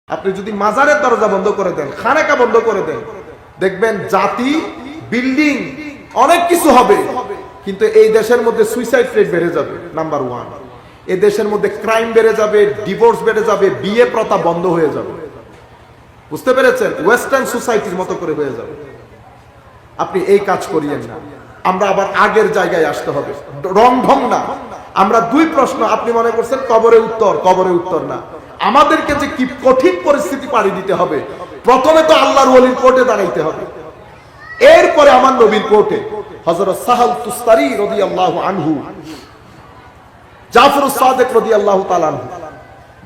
আপনি যদি মাজারের দরজা বন্ধ করে দেন, খানেকা বন্ধ করে দেন, দেখবেন জাতি, বিল্ডিং, অনেক কিছু হবে, কিন্তু এই দেশের মধ্যে সুইসাইড রেট বেড়ে যাবে। নাম্বার ওয়ান, এই দেশের মধ্যে ক্রাইম বেড়ে যাবে, ডিভোর্স বেড়ে যাবে, বিয়ে প্রথা বন্ধ হয়ে যাবে। বুঝতে পেরেছেন? ওয়েস্টার্ন সোসাইটির মতো করে হয়ে যাবে। আপনি এই কাজ করিয়েন না। আমরা আবার আগের জায়গায় আসতে হবে, রং ঢং না। আমরা দুই প্রশ্ন, আপনি মনে করছেন কবরে উত্তর, কবরে উত্তর না। আমাদেরকে যে কি কঠিন পরিস্থিতি পাড়ি দিতে হবে, প্রথমে তো আল্লাহর ওলির কোর্টে দাঁড়াইতে হবে, এরপরে আমার নবীর কোর্টে। হযরত সাহাল তুস্তারি রাদিয়াল্লাহু আনহু, জাফরুস সাদিক রাদিয়াল্লাহু তাআলা আনহু,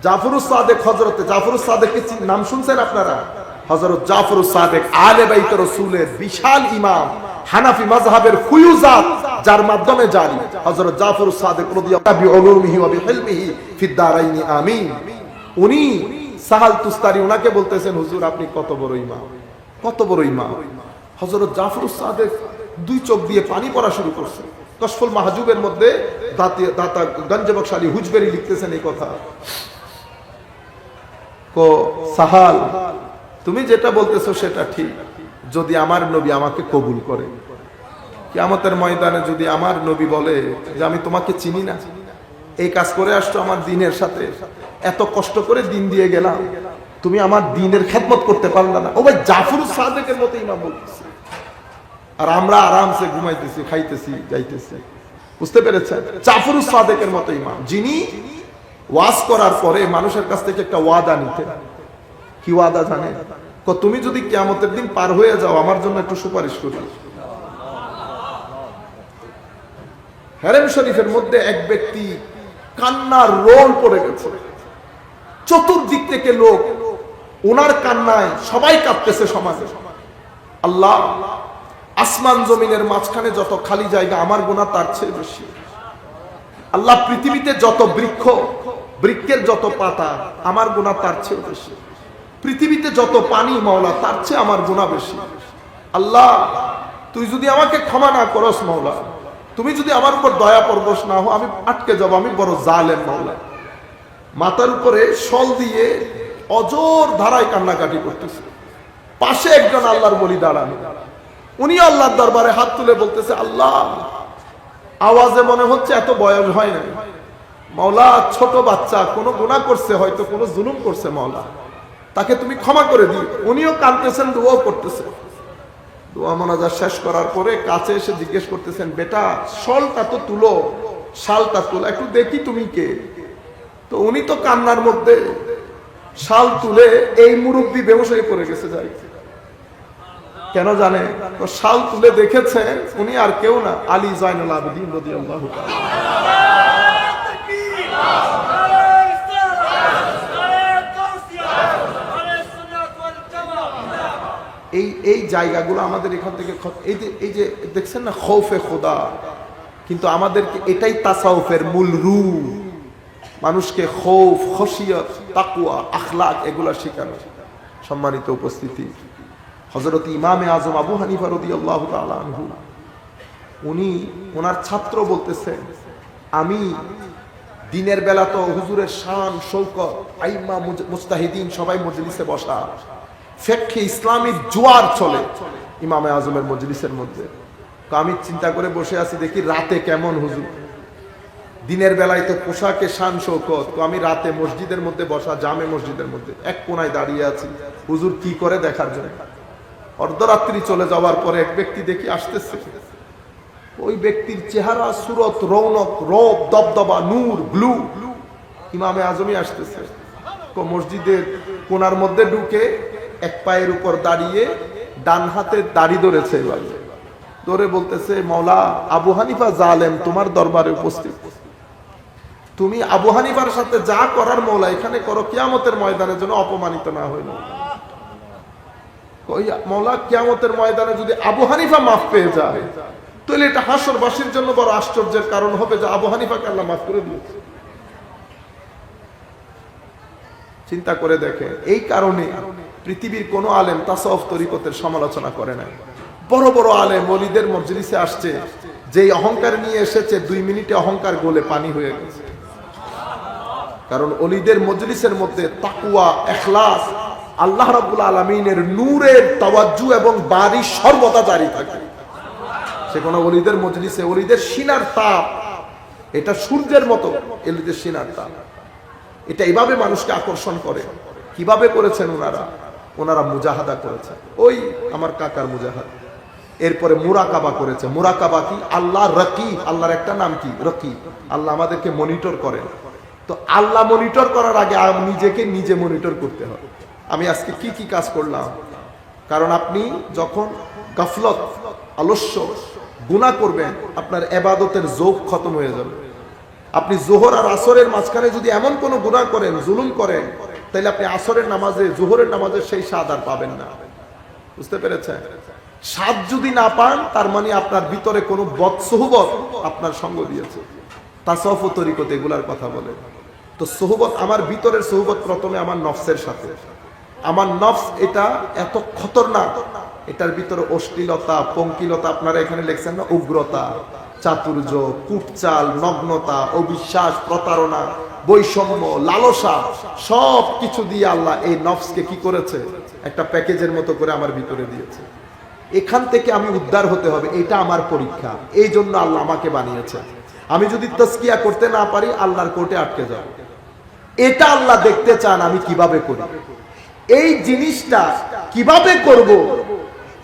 জাফরুস সাদিক, হযরত জাফরুস সাদিকের নাম শুনছেন আপনারা? হযরত জাফরুস সাদিক আলে বাইত রাসূলের বিশাল ইমাম, হানাফি মাযহাবের ফুয়ুজাত যার মাধ্যমে জারি। হযরত জাফরুস সাদিক রাদিয়াল্লাহু বিউলুমিহি ওয়া বিহিলমিহি ফিদ দারাইনি আমিন। উনি সাহাল তুস্তারি, উনাকে বলতেছেন, হুজুর আপনি কত বড় ইমাম, কত বড় ইমাম। হযরত জাফরুস সাদিক দুই চোখ দিয়ে পানি পড়া শুরু করছে। কশফুল মাহজুবের মধ্যে দাতা গঞ্জবখশ আলী হুজবেরি লিখতেছেন এই কথা, কো সাহাল তুমি যেটা বলতেছো সেটা ঠিক, যদি আমার নবী আমাকে কবুল করে, কিয়ামতের ময়দানে যদি আমার নবী বলে যে আমি তোমাকে চিনি না, এই কাজ করে আসছো আমার দ্বীনের সাথে, এত কষ্ট করে দ্বীন দিয়ে গেলাম, তুমি আমার দ্বীনের খেদমত করতে পারলা না। ও ভাই, জাফরুস সাদিকের মতো ইমাম বলতেছে, আর আমরা আরামসে ঘুমাইতেছি, খাইতেছি, যাইতেছি। বুঝতে পেরেছেন? জাফরুস সাদিকের মতো ইমাম, যিনি ওয়াজ করার পরে মানুষের কাছ থেকে একটা ওয়াদা নিতেন। কি ওয়াদা জানে? তুমি যদি কিয়ামতের দিন পার হয়ে যাও, আমার জন্য একটু সুপারিশ করি। হেরেম শরীফের মধ্যে এক ব্যক্তি কান্নার রোল পড়ে গেছে, চতুর্দিক থেকে লোক ওনার কান্নায় সবাই কাঁদতেছে সমাজে। আল্লাহ, আসমান জমিনের মাঝখানে যত খালি জায়গা, আমার গুনাহ তার চেয়ে বেশি। আল্লাহ, পৃথিবীতে যত বৃক্ষ, বৃক্ষের যত পাতা, আমার গুনাহ তার চেয়ে বেশি। পৃথিবীতে যত পানি, মাওলা, তার চেয়ে আমার গুনাহ বেশি। আল্লাহ, তুই যদি আমাকে ক্ষমা না করস মাওলা, তুমি যদি আমার উপর দয়া পরবশ না হো, আমি আটকে যাব, আমি বড় জালেম মাওলা। মাথার উপরে শল দিয়ে অজর ধারায় কান্নাকাটি করতেছে। পাশে একজন আল্লাহর ওলি দাঁড়ানো, উনি আল্লাহর দরবারে হাত তুলে বলতেছে, আল্লাহ, আওয়াজে মনে হচ্ছে এত বয়স হয় না মাওলা, ছোট বাচ্চা, কোনো গুনাহ করছে, হয়তো কোনো জুলুম করছে মাওলা, তাকে তুমি ক্ষমা করে দিও। উনিও কাঁদতেছেন, দোয়াও করতেছেন। দোয়া মোনাজাত শেষ করার পরে কাছে এসে জিজ্ঞেস করতেছেন, বেটা শলটা তো তুলো, শালটা তুলো, একটু দেখি তুমি কে। তো উনি তো কান্নার মধ্যে শাল তুলে এই মুরব্বি বেহুশ হয়ে পড়ে গেছে। যাই কেন জানে? তো শাল তুলে দেখেছেন উনি আর কেউ না, আলী জয়নুল আবেদিন রাদিয়াল্লাহু তাআলা। এই জায়গাগুলো আমাদের এখান থেকে, এই যে দেখছেন না, খৌফে খোদা, কিন্তু আমাদেরকে এটাই তাসাউফের মূল রূপ। মানুষকে খৌফ, খশিয়ত, তাকওয়া, আখলাক এগুলা শেখানো। সম্মানিত উপস্থিতি, হযরত ইমামে আজম আবু হানিফা রাদিয়াল্লাহু তাআলা আনহু, উনি ওনার ছাত্র বলতেছেন, আমি দিনের বেলা তো হুজুরের শান শৌকত, আইম্মা মুজতাহিদিন সবাই মজলিসে বসা, ফিকহে ইসলামিক জোয়ার চলে ইমামে আজমের মজলিসের মধ্যে। তো আমি চিন্তা করে বসে আছি, দেখি রাতে কেমন হুজুর। দিনের বেলায় তো পোশাকে শান শৌকত, তো আমি রাতে মসজিদের মধ্যে বসা, জামে মসজিদের মধ্যে এক কোনায় দাঁড়িয়ে আছি, হুজুর কি করে দেখার জন্য। অর্ধরাত্রি চলে যাওয়ার পরে এক ব্যক্তি দেখি আসতেছে। ওই ব্যক্তির চেহারা, সুরত, রৌনক, রব, দবদবা, নূর, গ্লু, ইমামে আজমই আসতেছে। তো মসজিদের কোনার মধ্যে ঢুকে এক পায়ের উপর দাঁড়িয়ে ডান হাতে দাড়ি ধরেছে, ধরে বলতেছে, মাওলা, আবু হানিফা জালেম তোমার দরবারে উপস্থিত, তুমি আবু হানিফার সাথে যা করার মাওলা এখানে করো, কিয়ামতের ময়দানে যেন অপমানিত না হইল। মাওলা, কিয়ামতের ময়দানে যদি আবু হানিফা মাফ পেয়ে যায়, তাহলে এটা হাসরবাসীর জন্য বড় আশ্চর্যের কারণ হবে যে আবু হানিফাকে আল্লাহ মাফ করে দিয়েছে। চিন্তা করে দেখে, এই কারণে পৃথিবীর কোন আলেম তাসাউফ তরিকতের সমালোচনা করে না। বড় বড় আলেম ওলিদের মজলিসে আসছে, যেই অহংকার নিয়ে এসেছে 2 মিনিটে অহংকার গলে পানি হয়ে গেছে। কারণ ওলিদের মজলিসের মধ্যে তাকওয়া, ইখলাস, আল্লাহ রাব্বুল আলামিনের নূরের তাওয়াজ্জু এবং বারিশ সর্বদা জারি থাকে। সে কোন ওলিদের মজলিসে ওলিদের সিনার তাপ, এটা সূর্যের মতো ওলিদের সিনার তাপ, এটা এইভাবে মানুষকে আকর্ষণ করে। কিভাবে করেছেন ওনারা মুজাহাদা করেছেন, ওই আমার কাকার মুজাহাদা। এরপরে মুরাকাবা করেছে। মুরাকাবা কি? আল্লাহ রকিব, আল্লাহর একটা নাম কি? রকিব। আল্লাহ আমাদেরকে মনিটর করেন। তো আল্লাহ মনিটর করার আগে নিজেকে নিজে মনিটর করতে হবে। আমি আজকে কি কি কাজ করলাম? কারণ আপনি যখন গাফলত, আলস্য, গুনাহ করবেন, আপনার ইবাদতের যৌগ খতম হয়ে যাবে। আপনি যোহর আর আসরের মাঝখানে যদি এমন কোনো গুনাহ করেন, জুলুম করেন, তাহলে আপনি আসরের নামাজে, যোহরের নামাজে সেই স্বাদ আর পাবেন না। বুঝতে পেরেছেন? স্বাদ যদি না পান, তার মানে আপনার ভিতরে কোনো বদসুহবত আপনার সঙ্গ দিয়েছে। তাসাউফ তরিকত এগুলার কথা বলে। তো সুহবত, আমার ভিতরের সুহবত প্রথমে আমার নফসের সাথে। আমার নফস এটা এত খতরনাক, এটার ভিতরে অশ্লীলতা, পঙ্কিলতা, আপনারা এখানে লিখছেন না, উগ্রতা, চাতুর্য, কুটচাল, নগ্নতা, অবিশ্বাস, প্রতারণা, বৈষম্য, লালসা, সব কিছু দিয়ে আল্লাহ এই নফসকে কি করেছে? একটা প্যাকেজের মতো করে আমার ভিতরে দিয়েছে। এখান থেকে আমি উদ্ধার হতে হবে, এটা আমার পরীক্ষা। এই জন্য আল্লাহ আমাকে বানিয়েছে। আমি যদি তাজকিয়া করতে না পারি, আল্লাহর কোর্টে আটকে যাব। এটা আল্লাহ দেখতে চান আমি কিভাবে করি। এই জিনিসটা কিভাবে করব,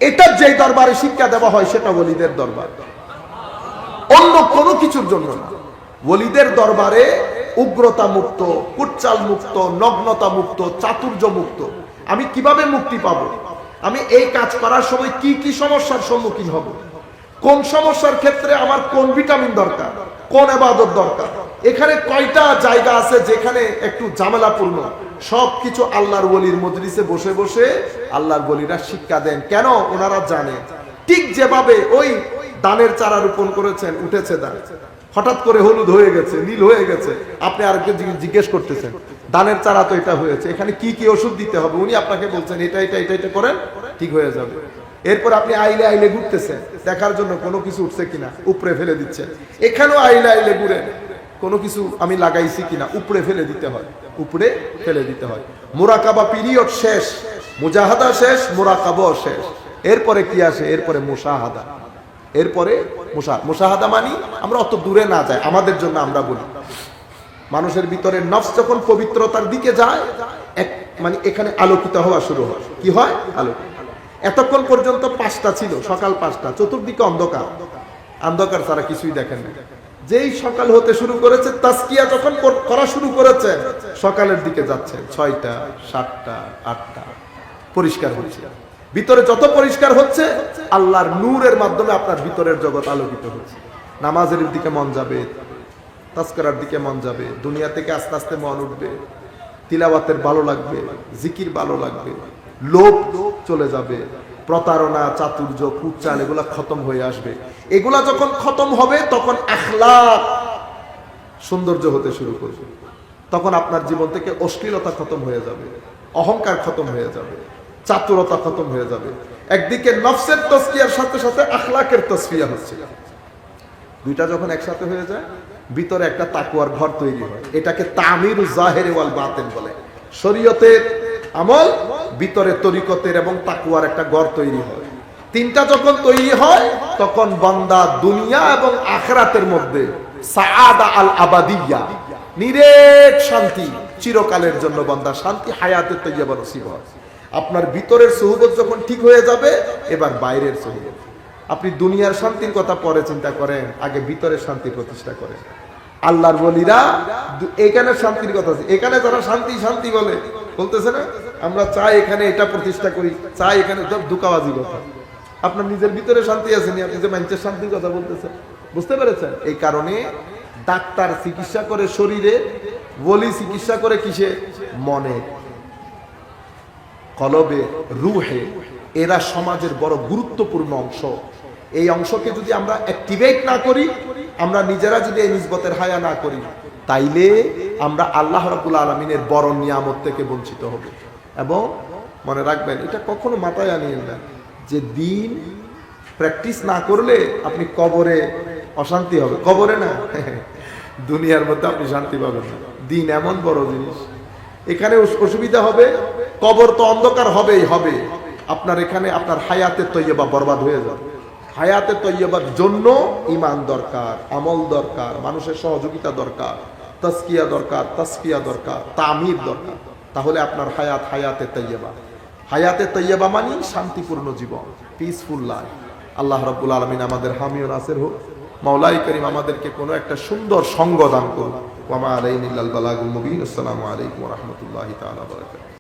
এটা যে দরবারে শিক্ষা দেওয়া হয় সেটা ওলিদের দরবার, অন্য কোনো কিছুর জন্য না। ওলিদের দরবারে উগ্রতা মুক্ত, কুটচাল মুক্ত, নগ্নতা মুক্ত, চাতুর্য মুক্ত। আমি কিভাবে মুক্তি পাবো? আমি এই কাজ করার সময় কি কি সমস্যার সম্মুখীন হব, কোন সমস্যার ক্ষেত্রে আমার কোন ভিটামিন দরকার, কোন ইবাদত দরকার, এখানে কয়টা জায়গা আছে যেখানে একটু ঝামেলাপূর্ণ, সবকিছু আল্লাহর ওলির মজলিসে বসে বসে আল্লাহর ওলিরা শিক্ষা দেন। কেন? ওনারা জানে। ঠিক যেভাবে ওই দানের চারা রোপণ করেছেন, উঠেছে দান, হঠাৎ করে হলুদ হয়ে গেছে, নীল হয়ে গেছে, আপনি আরেকজন জিজ্ঞেস করতেছেন দানের চারা তো এটা হয়েছে, এখানে কি কি ওষুধ দিতে হবে, উনি আপনাকে বলছেন এটা এটা এটা এটা করেন, ঠিক হয়ে যাবে। এরপর আপনি আইলে আইলে ঘুরতেছেন দেখার জন্য কোনো কিছু উঠছে কিনা, উপরে ফেলে দিচ্ছেন। এখানেও আইলে আইলে ঘুরেন, কোনো কিছু আমি লাগাইছি কিনা, উপরে ফেলে দিতে হয়, উপরে ফেলে দিতে হয়। মুরাকাবা পিরিয়ড শেষ, মুজাহাদা শেষ, মুরাকাবাও শেষ। এরপরে কি আসে? এরপরে মুশাহাদা। এরপরে মুশাহাদা মানি আমরা অত দূরে না যাই, আমাদের জন্য আমরা বলি মানুষের ভিতরে নফস যখন পবিত্রতার দিকে যায়, এক মানে এখানে আলোকিত হওয়া শুরু হয়। কি হয়? আলোকিত। এতক্ষণ পর্যন্ত 5টা ছিল, সকাল 5টা, চতুর্দিকে অন্ধকার, অন্ধকার ছাড়া কিছুই দেখেন না। যেই সকাল হতে শুরু করেছে, তাজকিয়া যখন করা শুরু করেছে, সকালের দিকে যাচ্ছে 6টা, 7টা, 8টা, পরিষ্কার হচ্ছে। ভিতরে যত পরিষ্কার হচ্ছে, আল্লাহর নূরের মাধ্যমে আপনার ভিতরের জগৎ আলোকিত হচ্ছে। নামাজের দিকে মন যাবে, তাজকিরার দিকে মন যাবে, দুনিয়া থেকে আস্তে আস্তে মন উঠবে, তিলাওয়াতের ভালো লাগবে, জিকির ভালো লাগবে, লোভ চলে যাবে, প্রতারণা, চাতুর্য, কুটচাল এগুলা খতম হয়ে আসবে। এগুলা যখন খতম হবে, তখন আখলাক সৌন্দর্য হতে শুরু করবে। তখন আপনার জীবন থেকে অশ্লীলতা খতম হয়ে যাবে, অহংকার খতম হয়ে যাবে, চাতুরতা খতম হয়ে যাবে। একদিকে নফসের তাজকিয়ার সাথে সাথে আখলাকের তাজকিয়া হচ্ছে। দুইটা যখন একসাথে হয়ে যায়, ভিতরে একটা তাকওয়ার ঘর তৈরি হয়। এটাকে তামিরুজ জাহির ওয়াল বাতিন বলে। শরীয়তের আমল, ভিতরে তরিকতের এবং তাকওয়ার একটা ঘর তৈরি হয়। তিনটা যখন তৈরি হয়, তখন বান্দা দুনিয়া এবং আখিরাতের মধ্যে সাআদা আল আবাদিয়া, নিরেট শান্তি, চিরকালের জন্য বান্দা শান্তি হায়াতে তৈয়বা নসিব হয়। আপনার ভিতরের সুহবত যখন ঠিক হয়ে যাবে, এবার বাইরের সুহবত। আপনি দুনিয়ার শান্তির কথা পরে চিন্তা করেন, আগে ভিতরের শান্তি প্রতিষ্ঠা করেন। আল্লাহর ওলিরা এখানে শান্তির কথা আছে, এখানে যারা শান্তি শান্তি বলে বলতেছে না, আমরা চাই এখানে এটা প্রতিষ্ঠা করি, চাই এখানে সব দুকাবাজি কথা। আপনার নিজের ভিতরে শান্তি আছে নি, আপনি যে মানুষের শান্তির কথা বলতেছেন, বুঝতে পেরেছেন? এই কারণে ডাক্তার চিকিৎসা করে শরীরে, ওলি চিকিৎসা করে কিসে? মনে, কলবে, রুহে। এরা সমাজের বড় গুরুত্বপূর্ণ অংশ। এই অংশকে যদি আমরা অ্যাক্টিভেট না করি, আমরা নিজেরা যদি এই নিসবতের হায়া না করি, তাইলে আমরা আল্লাহ রাব্বুল আলামিনের বড় নিয়ামত থেকে বঞ্চিত হব। এবং মনে রাখবেন, এটা কখনো মাথায় আনিয়েন না যে দিন প্র্যাকটিস না করলে আপনি কবরে অশান্তি হবে। কবরে না, দুনিয়ার মধ্যে আপনি শান্তি পাবেন না। দিন এমন বড় জিনিস, এখানে অসুবিধা হবে, কবর তো অন্ধকার হবেই হবে, আপনার এখানে আপনার হায়াতে তৈয়বা বরবাদ হয়ে যাবে। হায়াতে তৈয়বার জন্য ঈমান দরকার, আমল দরকার, মানুষের সহযোগিতা দরকার, তাসকিয়া দরকার, তাসফিয়া দরকার, তামির দরকার। তাহলে আপনার হায়াত হায়াতে তৈয়বা। হায়াতে তৈয়বা মানে শান্তিপূর্ণ জীবন, পিসফুল লাইফ। আল্লাহ রাব্বুল আলামিন আমাদের হামি ও নাসির হোক। মাওলাই করিম আমাদেরকে কোনো একটা সুন্দর সঙ্গ দান করুন। ওয়া মা আলাইনা ইল্লাল বালাগুল মুবিন। আসসালামু আলাইকুম ওয়া রাহমাতুল্লাহি তাআলা ওয়া বারাকাতুহু।